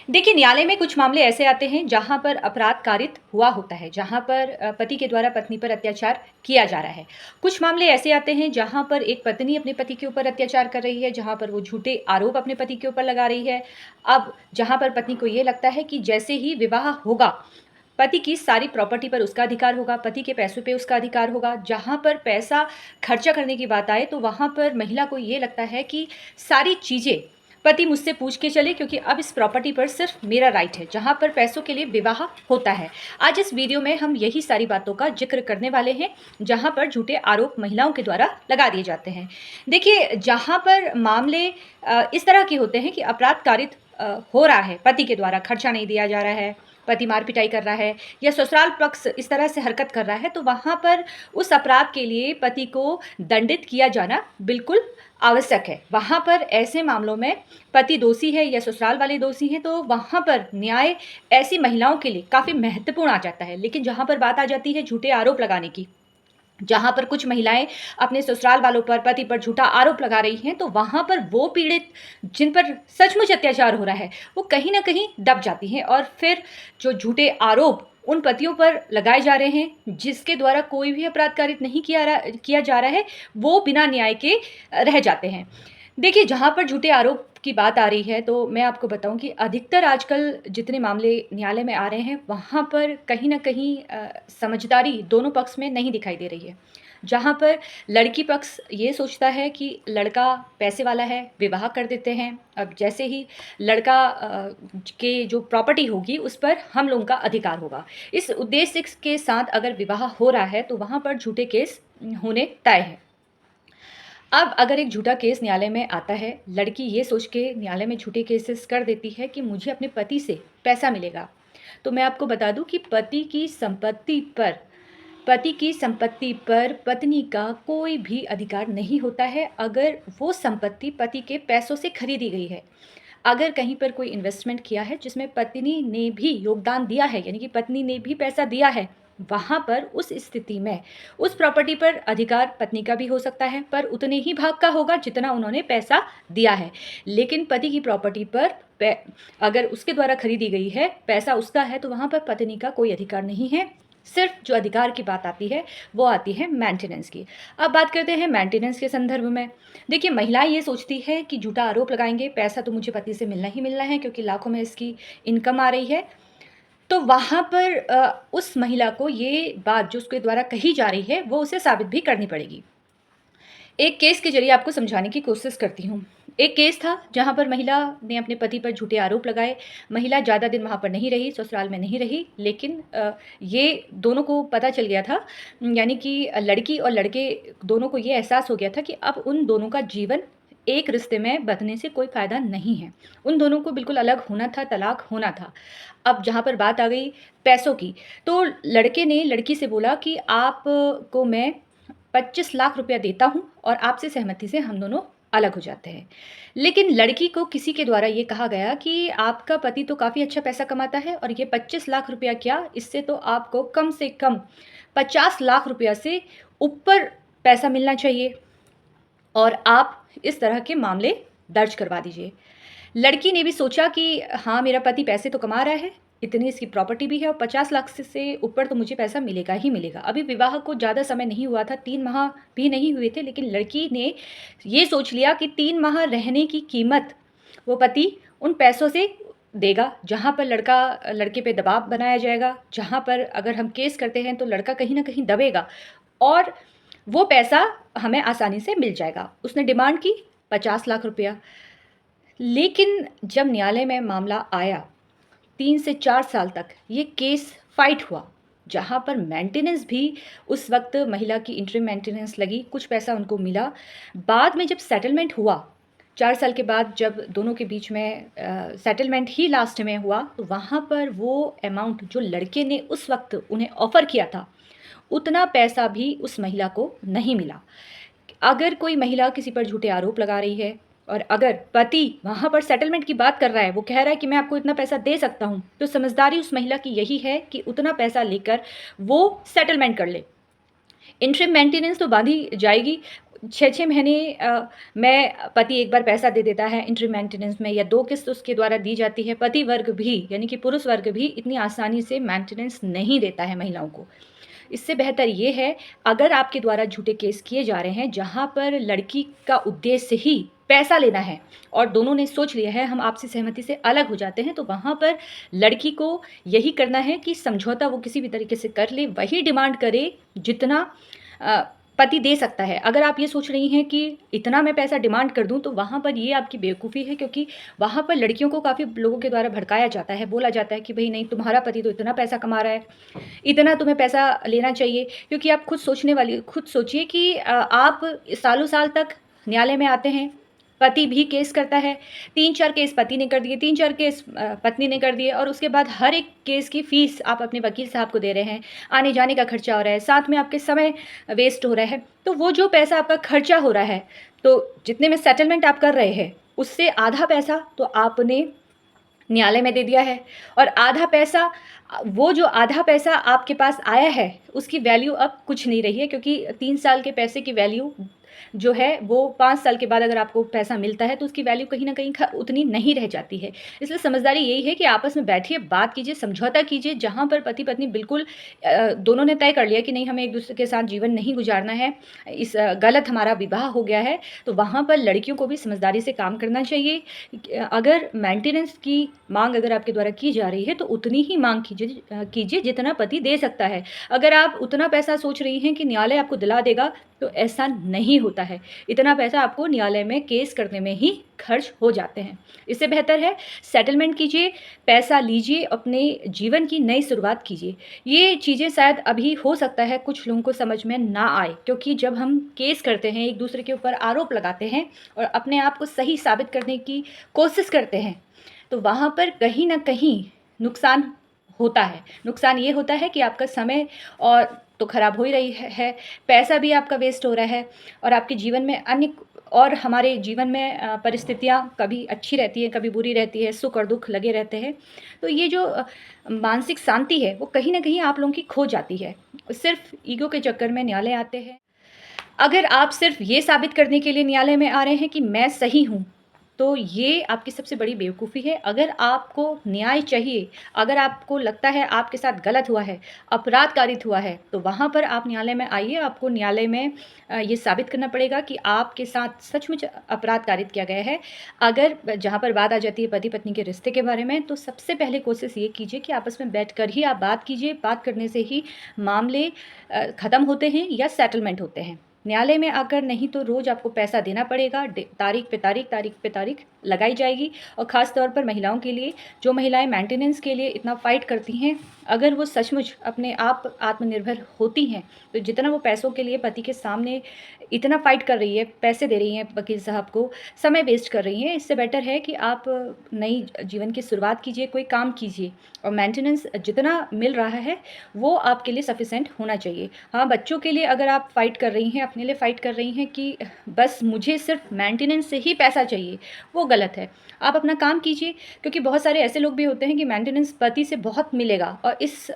देखिए, न्यायालय में कुछ मामले ऐसे आते हैं जहाँ पर अपराध कारित हुआ होता है, जहाँ पर पति के द्वारा पत्नी पर अत्याचार किया जा रहा है। कुछ मामले ऐसे आते हैं जहाँ पर एक पत्नी अपने पति के ऊपर अत्याचार कर रही है, जहाँ पर वो झूठे आरोप अपने पति के ऊपर लगा रही है। अब जहाँ पर पत्नी को ये लगता है कि जैसे ही विवाह होगा, पति की सारी प्रॉपर्टी पर उसका अधिकार होगा, पति के पैसों पे उसका अधिकार होगा। जहाँ पर पैसा खर्चा करने की बात आए तो वहाँ पर महिला को ये लगता है कि सारी चीज़ें पति मुझसे पूछ के चले, क्योंकि अब इस प्रॉपर्टी पर सिर्फ मेरा राइट है, जहाँ पर पैसों के लिए विवाह होता है। आज इस वीडियो में हम यही सारी बातों का जिक्र करने वाले हैं, जहाँ पर झूठे आरोप महिलाओं के द्वारा लगा दिए जाते हैं। देखिए, जहाँ पर मामले इस तरह के होते हैं कि अपराध कारित हो रहा है, पति के द्वारा खर्चा नहीं दिया जा रहा है, पति मार पिटाई कर रहा है या ससुराल पक्ष इस तरह से हरकत कर रहा है, तो वहाँ पर उस अपराध के लिए पति को दंडित किया जाना बिल्कुल आवश्यक है। वहाँ पर ऐसे मामलों में पति दोषी है या ससुराल वाले दोषी हैं, तो वहाँ पर न्याय ऐसी महिलाओं के लिए काफ़ी महत्वपूर्ण आ जाता है। लेकिन जहाँ पर बात आ जाती है झूठे आरोप लगाने की, जहाँ पर कुछ महिलाएं अपने ससुराल वालों पर, पति पर झूठा आरोप लगा रही हैं, तो वहाँ पर वो पीड़ित जिन पर सचमुच अत्याचार हो रहा है, वो कहीं न कहीं दब जाती हैं और फिर जो झूठे आरोप उन पतियों पर लगाए जा रहे हैं, जिसके द्वारा कोई भी अपराध कारित नहीं किया जा रहा है, वो बिना न्याय के रह जाते हैं। देखिए, जहाँ पर झूठे आरोप की बात आ रही है, तो मैं आपको बताऊँ कि अधिकतर आजकल जितने मामले न्यायालय में आ रहे हैं, वहाँ पर कहीं न कहीं समझदारी दोनों पक्ष में नहीं दिखाई दे रही है। जहाँ पर लड़की पक्ष ये सोचता है कि लड़का पैसे वाला है, विवाह कर देते हैं। अब जैसे ही लड़का के जो प्रॉपर्टी होगी, उस पर हम लोगों का अधिकार होगा। इस उद्देश्य के साथ अगर विवाह हो रहा है, तो वहाँ पर झूठे केस होने तय हैं। अब अगर एक झूठा केस न्यायालय में आता है, लड़की ये सोच के न्यायालय में झूठे केसेस कर देती है कि मुझे अपने पति से पैसा मिलेगा। तो मैं आपको बता दूं कि पति की संपत्ति पर पत्नी का कोई भी अधिकार नहीं होता है, अगर वो संपत्ति पति के पैसों से खरीदी गई है। अगर कहीं पर कोई इन्वेस्टमेंट किया है जिसमें पत्नी ने भी योगदान दिया है, यानी कि पत्नी ने भी पैसा दिया है, वहाँ पर उस स्थिति में उस प्रॉपर्टी पर अधिकार पत्नी का भी हो सकता है, पर उतने ही भाग का होगा जितना उन्होंने पैसा दिया है। लेकिन पति की प्रॉपर्टी पर अगर उसके द्वारा खरीदी गई है, पैसा उसका है, तो वहाँ पर पत्नी का कोई अधिकार नहीं है। सिर्फ जो अधिकार की बात आती है, वो आती है मेंटेनेंस की। अब बात करते हैं मेंटेनेंस के संदर्भ में। देखिए, महिलाएं ये सोचती है कि झूठा आरोप लगाएंगे, पैसा तो मुझे पति से मिलना ही मिलना है, क्योंकि लाखों में इसकी इनकम आ रही है। तो वहाँ पर उस महिला को ये बात जो उसके द्वारा कही जा रही है, वो उसे साबित भी करनी पड़ेगी। एक केस के ज़रिए आपको समझाने की कोशिश करती हूँ। एक केस था जहाँ पर महिला ने अपने पति पर झूठे आरोप लगाए। महिला ज़्यादा दिन वहाँ पर नहीं रही, ससुराल में नहीं रही, लेकिन ये दोनों को पता चल गया था, यानी कि लड़की और लड़के दोनों को ये एहसास हो गया था कि अब उन दोनों का जीवन एक रिश्ते में बंधने से कोई फ़ायदा नहीं है। उन दोनों को बिल्कुल अलग होना था, तलाक होना था। अब जहाँ पर बात आ गई पैसों की, तो लड़के ने लड़की से बोला कि आपको मैं 25 लाख रुपया देता हूँ और आपसे सहमति से हम दोनों अलग हो जाते हैं। लेकिन लड़की को किसी के द्वारा ये कहा गया कि आपका पति तो काफ़ी अच्छा पैसा कमाता है और ये 25 लाख रुपया क्या, इससे तो आपको कम से कम 50 लाख रुपया से ऊपर पैसा मिलना चाहिए और आप इस तरह के मामले दर्ज करवा दीजिए। लड़की ने भी सोचा कि हाँ, मेरा पति पैसे तो कमा रहा है, इतनी इसकी प्रॉपर्टी भी है और 50 लाख से ऊपर तो मुझे पैसा मिलेगा ही मिलेगा। अभी विवाह को ज़्यादा समय नहीं हुआ था, 3 माह भी नहीं हुए थे, लेकिन लड़की ने ये सोच लिया कि 3 माह रहने की कीमत वो पति उन पैसों से देगा, जहाँ पर लड़के पे दबाव बनाया जाएगा, जहाँ पर अगर हम केस करते हैं तो लड़का कहीं न कहीं दबेगा और वो पैसा हमें आसानी से मिल जाएगा। उसने डिमांड की 50 लाख रुपया। लेकिन जब न्यायालय में मामला आया, 3 से 4 साल तक ये केस फाइट हुआ, जहाँ पर मेंटेनेंस भी उस वक्त महिला की इंटरिम मेंटेनेंस लगी, कुछ पैसा उनको मिला। बाद में जब सेटलमेंट हुआ, 4 साल के बाद जब दोनों के बीच में सेटलमेंट ही लास्ट में हुआ, तो वहाँ पर वो अमाउंट जो लड़के ने उस वक्त उन्हें ऑफ़र किया था, उतना पैसा भी उस महिला को नहीं मिला। अगर कोई महिला किसी पर झूठे आरोप लगा रही है और अगर पति वहाँ पर सेटलमेंट की बात कर रहा है, वो कह रहा है कि मैं आपको इतना पैसा दे सकता हूँ, तो समझदारी उस महिला की यही है कि उतना पैसा लेकर वो सेटलमेंट कर ले। इंटरिम मेंटेनेंस तो बांधी जाएगी, 6-6 महीने में पति एक बार पैसा दे देता है एंट्री मेंटेनेंस में या 2 किस्त उसके द्वारा दी जाती है। पति वर्ग भी यानी कि पुरुष वर्ग भी इतनी आसानी से मेंटेनेंस नहीं देता है महिलाओं को। इससे बेहतर ये है, अगर आपके द्वारा झूठे केस किए जा रहे हैं, जहाँ पर लड़की का उद्देश्य ही पैसा लेना है और दोनों ने सोच लिया है हम आपसी सहमति से अलग हो जाते हैं, तो वहाँ पर लड़की को यही करना है कि समझौता वो किसी भी तरीके से कर ले, वही डिमांड करे जितना अ, पति दे सकता है। अगर आप ये सोच रही हैं कि इतना मैं पैसा डिमांड कर दूँ, तो वहाँ पर ये आपकी बेवकूफ़ी है, क्योंकि वहाँ पर लड़कियों को काफ़ी लोगों के द्वारा भड़काया जाता है, बोला जाता है कि भई नहीं, तुम्हारा पति तो इतना पैसा कमा रहा है, इतना तुम्हें पैसा लेना चाहिए। क्योंकि आप खुद सोचिए कि आप सालों-साल तक न्यायालय में आते हैं, पति भी केस करता है, 3-4 केस पति ने कर दिए, 3-4 केस पत्नी ने कर दिए और उसके बाद हर एक केस की फ़ीस आप अपने वकील साहब को दे रहे हैं, आने-जाने का खर्चा हो रहा है, साथ में आपके समय वेस्ट हो रहा है। तो वो जो पैसा आपका खर्चा हो रहा है, तो जितने में सेटलमेंट आप कर रहे हैं, उससे आधा पैसा तो आपने न्यायालय में दे दिया है और आधा पैसा वो जो आधा पैसा आपके पास आया है, उसकी वैल्यू अब कुछ नहीं रही है, क्योंकि 3 साल के पैसे की वैल्यू जो है वो 5 साल के बाद अगर आपको पैसा मिलता है तो उसकी वैल्यू कहीं न कहीं ख उतनी नहीं रह जाती है। इसलिए समझदारी यही है कि आपस में बैठिए, बात कीजिए, समझौता कीजिए, जहाँ पर पति-पत्नी बिल्कुल दोनों ने तय कर लिया कि नहीं, हमें एक-दूसरे के साथ जीवन नहीं गुज़ारना है, गलत हमारा विवाह हो गया है, तो वहाँ पर लड़कियों को भी समझदारी से काम करना चाहिए। अगर मेंटेनेंस की माँग अगर आपके द्वारा की जा रही है, तो उतनी ही माँग कीजिए जितना पति दे सकता है। अगर आप उतना पैसा सोच रही हैं कि न्यायालय आपको दिला देगा, तो ऐसा नहीं होता है। इतना पैसा आपको न्यायालय में केस करने में ही खर्च हो जाते हैं। इससे बेहतर है सेटलमेंट कीजिए, पैसा लीजिए, अपने जीवन की नई शुरुआत कीजिए। ये चीज़ें शायद अभी हो सकता है कुछ लोगों को समझ में ना आए, क्योंकि जब हम केस करते हैं, एक-दूसरे के ऊपर आरोप लगाते हैं और अपने आप को सही साबित करने की कोशिश करते हैं, तो वहाँ पर कहीं न कहीं नुकसान होता है। नुकसान ये होता है कि आपका समय और तो खराब हो ही रही है, पैसा भी आपका वेस्ट हो रहा है और आपके जीवन में अन्य और हमारे जीवन में परिस्थितियाँ कभी अच्छी रहती हैं, कभी बुरी रहती है, सुख और दुःख लगे रहते हैं। तो ये जो मानसिक शांति है, वो कहीं न कहीं आप लोगों की खो जाती है। सिर्फ़ ईगो के चक्कर में न्यायालय आते हैं। अगर आप सिर्फ़ ये साबित करने के लिए न्यायालय में आ रहे हैं कि मैं सही हूँ, तो ये आपकी सबसे बड़ी बेवकूफ़ी है। अगर आपको न्याय चाहिए, अगर आपको लगता है आपके साथ गलत हुआ है, अपराध कारित हुआ है, तो वहाँ पर आप न्यायालय में आइए। आपको न्यायालय में ये साबित करना पड़ेगा कि आपके साथ सचमुच अपराध कारित किया गया है। अगर जहाँ पर बात आ जाती है पति-पत्नी के रिश्ते के बारे में, तो सबसे पहले कोशिश ये कीजिए कि आपस में बैठकर ही आप बात कीजिए। बात करने से ही मामले ख़त्म होते हैं या सेटलमेंट होते हैं। न्यायालय में आकर नहीं तो रोज़ आपको पैसा देना पड़ेगा, तारीख पे तारीख लगाई जाएगी और ख़ास तौर पर महिलाओं के लिए, जो महिलाएं मेंटेनेंस के लिए इतना फ़ाइट करती हैं, अगर वो सचमुच अपने आप आत्मनिर्भर होती हैं, तो जितना वो पैसों के लिए पति के सामने इतना फ़ाइट कर रही है, पैसे दे रही हैं वकील साहब को, समय वेस्ट कर रही हैं, इससे बेटर है कि आप नई जीवन की शुरुआत कीजिए, कोई काम कीजिए और मेंटेनेंस जितना मिल रहा है, वो आपके लिए सफिशिएंट होना चाहिए। हाँ, बच्चों के लिए अगर आप फ़ाइट कर रही हैं, अपने लिए फ़ाइट कर रही हैं कि बस मुझे सिर्फ़ मेंटेनेंस से ही पैसा चाहिए, वो गलत है। आप अपना काम कीजिए, क्योंकि बहुत सारे ऐसे लोग भी होते हैं कि मेंटेनेंस पति से बहुत मिलेगा और इस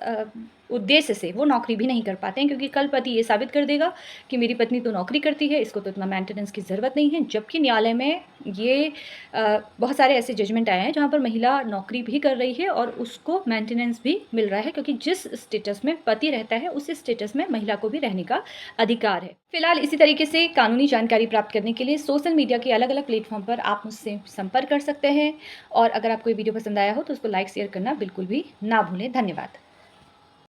उद्देश्य से वो नौकरी भी नहीं कर पाते हैं, क्योंकि कल पति ये साबित कर देगा कि मेरी पत्नी तो नौकरी करती है, इसको तो इतना मेंटेनेंस की ज़रूरत नहीं है। जबकि न्यायालय में ये बहुत सारे ऐसे जजमेंट आए हैं जहाँ पर महिला नौकरी भी कर रही है और उसको मेंटेनेंस भी मिल रहा है, क्योंकि जिस स्टेटस में पति रहता है उस स्टेटस में महिला को भी रहने का अधिकार है। फिलहाल इसी तरीके से कानूनी जानकारी प्राप्त करने के लिए सोशल मीडिया के अलग-अलग प्लेटफ़ॉर्म पर आप मुझसे संपर्क कर सकते हैं और अगर आपको ये वीडियो पसंद आया हो तो उसको लाइक शेयर करना बिल्कुल भी ना भूलें। धन्यवाद।